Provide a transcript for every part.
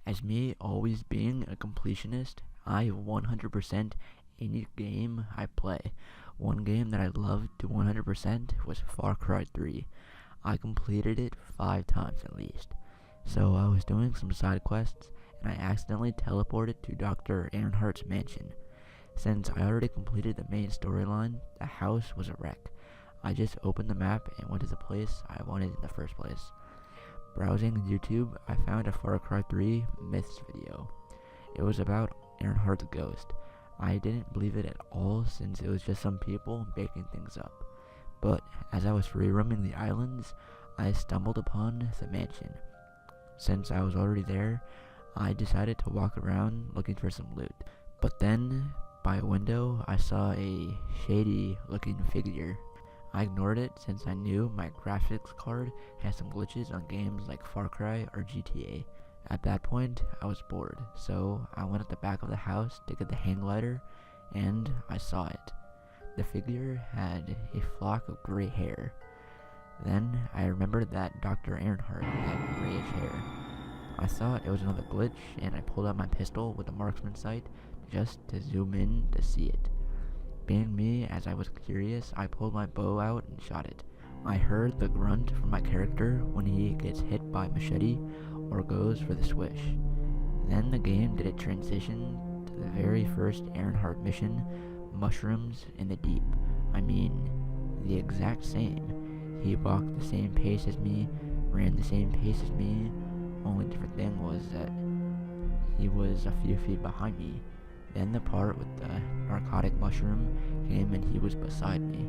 As me always being a completionist, I 100% any game I play. One game that I loved to 100% was Far Cry 3. I completed it 5 times at least. So I was doing some side quests, and I accidentally teleported to Dr. Earnhardt's mansion. Since I already completed the main storyline, the house was a wreck. I just opened the map and went to the place I wanted in the first place. Browsing YouTube, I found a Far Cry 3 myths video. It was about Earnhardt's ghost. I didn't believe it at all since it was just some people making things up. But as I was free roaming the islands, I stumbled upon the mansion. Since I was already there, I decided to walk around looking for some loot. But then, by a window, I saw a shady looking figure. I ignored it since I knew my graphics card had some glitches on games like Far Cry or GTA. At that point, I was bored, so I went at the back of the house to get the hang glider, and I saw it. The figure had a flock of gray hair. Then I remembered that Dr. Earnhardt had grayish hair. I thought it was another glitch, and I pulled out my pistol with a marksman sight just to zoom in to see it. Being me, as I was curious, I pulled my bow out and shot it. I heard the grunt from my character when he gets hit by a machete or goes for the swish. Then the game did a transition to the very first Earnhardt mission, Mushrooms in the Deep. I mean, the exact same. He walked the same pace as me, ran the same pace as me. Only different thing was that he was a few feet behind me. Then the part with the narcotic mushroom came and he was beside me.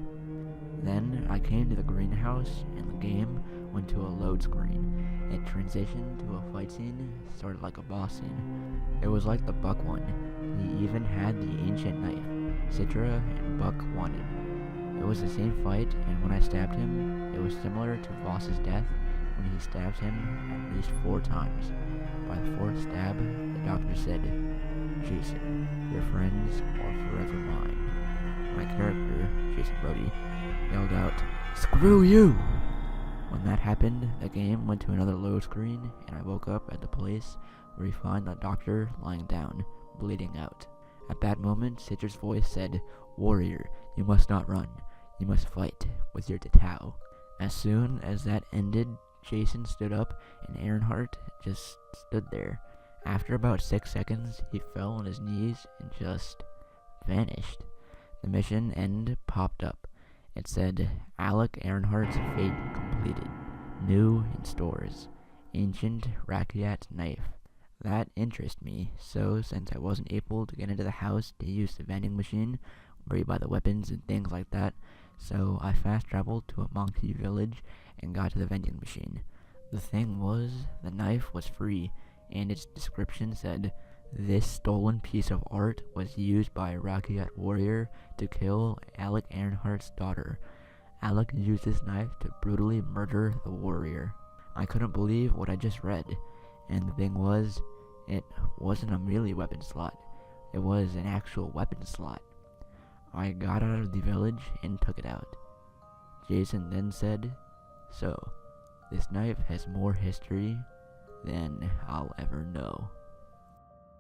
Then I came to the greenhouse and the game went to a load screen. It transitioned to a fight scene, sort of like a boss scene. It was like the Buck one. He even had the ancient knife Citra and Buck wanted. It was the same fight, and when I stabbed him, it was similar to Voss's death when he stabbed him at least 4 times. By the 4th stab, the doctor said, "Jason, your friends are forever mine." My character, Jason Brody, yelled out, "Screw you!" When that happened, the game went to another load screen, and I woke up at the place where we find the doctor lying down, bleeding out. At that moment, Citra's voice said, "Warrior, you must not run. You must fight with your Tatao." As soon as that ended, Jason stood up and Earnhardt just stood there. After about 6 seconds, he fell on his knees and just vanished. The mission end popped up. It said, "Alec Earnhardt's fate completed. New in stores. Ancient Rakiat knife." That interested me, so since I wasn't able to get into the house to use the vending machine, where you buy the weapons and things like that, so I fast traveled to a monkey village and got to the vending machine. The thing was, the knife was free, and its description said, "This stolen piece of art was used by a Rakiat warrior to kill Alec Earnhardt's daughter. Alec used this knife to brutally murder the warrior." I couldn't believe what I just read, and the thing was, it wasn't a melee weapon slot. It was an actual weapon slot. I got out of the village and took it out. Jason then said, "So, this knife has more history than I'll ever know."